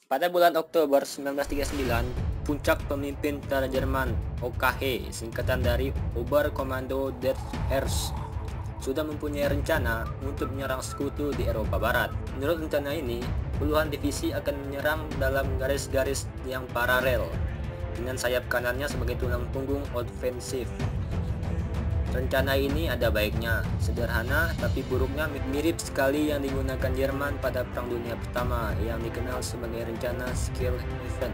Pada bulan Oktober 1939, puncak pemimpin tentara Jerman OKH, singkatan dari Oberkommando des Heeres, sudah mempunyai rencana untuk menyerang sekutu di Eropa Barat. Menurut rencana ini, puluhan divisi akan menyerang dalam garis-garis yang paralel, dengan sayap kanannya sebagai tulang punggung ofensif. Rencana ini ada baiknya, sederhana, tapi buruknya mirip sekali yang digunakan Jerman pada Perang Dunia Pertama yang dikenal sebagai rencana Schiehallion.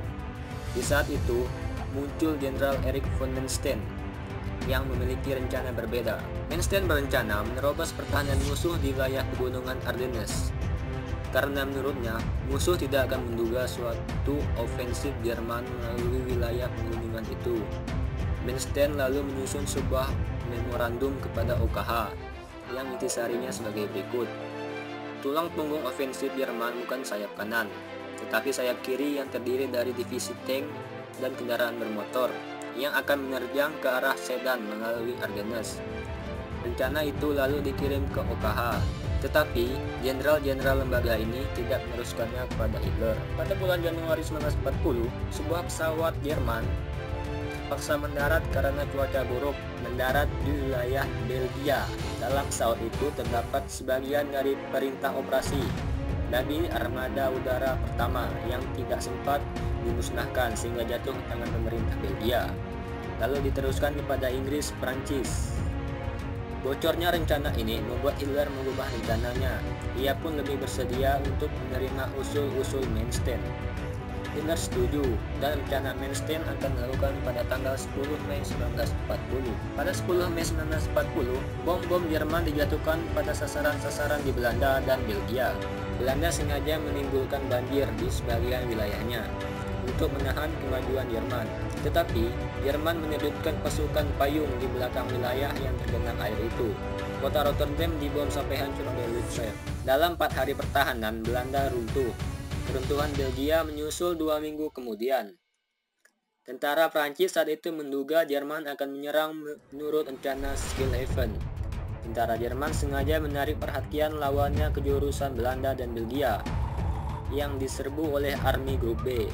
Di saat itu, muncul Jenderal Erich von Manstein yang memiliki rencana berbeda. Manstein berencana menerobos pertahanan musuh di wilayah pegunungan Ardennes, karena menurutnya musuh tidak akan menduga suatu ofensif Jerman melalui wilayah pegunungan itu. Manstein lalu menyusun sebuah memorandum kepada OKH yang intisarinya sebagai berikut. Tulang punggung ofensif Jerman bukan sayap kanan, tetapi sayap kiri yang terdiri dari divisi tank dan kendaraan bermotor yang akan menerjang ke arah Sedan melalui Ardennes. Rencana itu lalu dikirim ke OKH, tetapi jenderal-jenderal lembaga ini tidak meneruskannya kepada Hitler. Pada bulan Januari 1940, sebuah pesawat Jerman terpaksa mendarat karena cuaca buruk, mendarat di wilayah Belgia. Dalam pesawat itu terdapat sebagian dari perintah operasi dari Armada Udara Pertama yang tidak sempat dimusnahkan sehingga jatuh ke tangan pemerintah Belgia, lalu diteruskan kepada Inggris, Prancis. Bocornya rencana ini membuat Hitler mengubah rencananya. Ia pun lebih bersedia untuk menerima usul-usul Manstein. Hitler setuju, dan rencana Manstein akan dilakukan pada tanggal 10 Mei 1940. Pada 10 Mei 1940, bom-bom Jerman dijatuhkan pada sasaran-sasaran di Belanda dan Belgia. Belanda sengaja menimbulkan banjir di sebagian wilayahnya untuk menahan kemajuan Jerman. Tetapi, Jerman menyudutkan pasukan payung di belakang wilayah yang tergenang air itu. Kota Rotterdam dibom sampai hancur oleh Luftwaffe. Dalam 4 hari pertahanan, Belanda runtuh. Keruntuhan Belgia menyusul 2 minggu kemudian. Tentara Prancis saat itu menduga Jerman akan menyerang menurut rencana Schiehallion. Tentara Jerman sengaja menarik perhatian lawannya ke jurusan Belanda dan Belgia yang diserbu oleh Army Group B.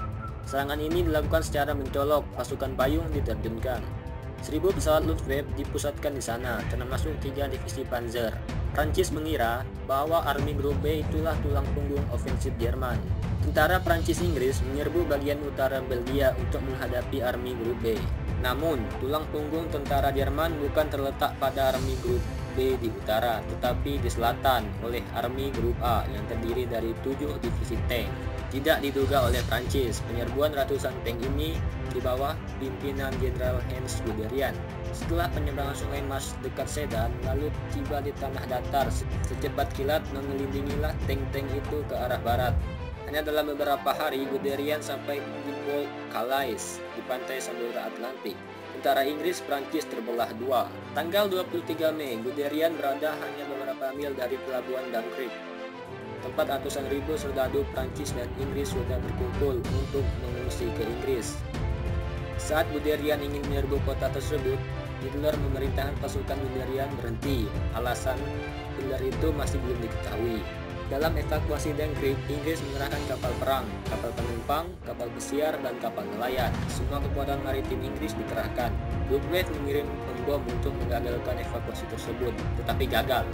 Serangan ini dilakukan secara mencolok, pasukan payung diterjunkan. 1000 pesawat Luftwaffe dipusatkan di sana, termasuk 3 divisi Panzer. Prancis mengira bahwa Army Group B itulah tulang punggung ofensif Jerman. Tentara Prancis-Inggris menyerbu bagian utara Belgia untuk menghadapi Army Group B. Namun, tulang punggung tentara Jerman bukan terletak pada Army Group B di utara, tetapi di selatan oleh Army Group A yang terdiri dari 7 divisi tank. Tidak diduga oleh Prancis, penyerbuan ratusan tank ini di bawah pimpinan Jenderal Hans Guderian. Setelah penyeberangan sungai Maas dekat Sedan, lalu tiba di tanah datar, secepat kilat mengelilingilah tank-tank itu ke arah barat. Hanya dalam beberapa hari, Guderian sampai di Port Calais di pantai Samudra Atlantik. Tentara Inggris Prancis terbelah dua. Tanggal 23 Mei, Guderian berada hanya beberapa mil dari pelabuhan Dunkirk, tempat ratusan ribu serdadu Prancis dan Inggris sudah berkumpul untuk mengungsi ke Inggris. Saat Guderian ingin menyerbu kota tersebut, Hitler memerintahkan pasukan Guderian berhenti. Alasan Hitler itu masih belum diketahui. Dalam evakuasi Dunkirk, Inggris mengerahkan kapal perang, kapal penumpang, kapal pesiar, dan kapal nelayan. Semua kekuatan maritim Inggris dikerahkan. Luftwaffe mengirim pembom untuk menggagalkan evakuasi tersebut, tetapi gagal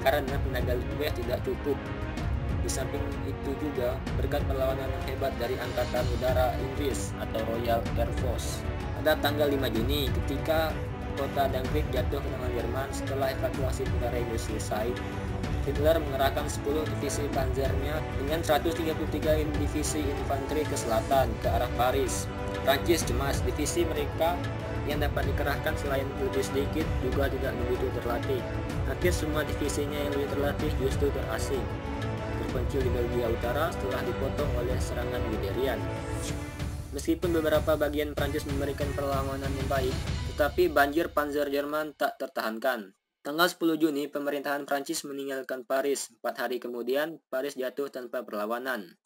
karena tenaga Luftwaffe tidak cukup. Di samping itu juga, berkat perlawanan yang hebat dari Angkatan Udara Inggris atau Royal Air Force. Pada tanggal 5 Juni, ketika kota Dunkirk jatuh ke tangan Jerman setelah evakuasi udara Inggris selesai, Hitler mengerahkan 10 divisi panzernya dengan 133 divisi infanteri ke selatan, ke arah Paris. Prancis cemas, divisi mereka yang dapat dikerahkan selain lebih sedikit juga tidak begitu terlatih. Hampir semua divisinya yang lebih terlatih justru terasing, terpencil di Belgia Utara setelah dipotong oleh serangan Guderian. Meskipun beberapa bagian Prancis memberikan perlawanan yang baik, tetapi banjir panzer Jerman tak tertahankan. Tanggal 10 Juni, pemerintahan Prancis meninggalkan Paris. 4 hari kemudian, Paris jatuh tanpa perlawanan.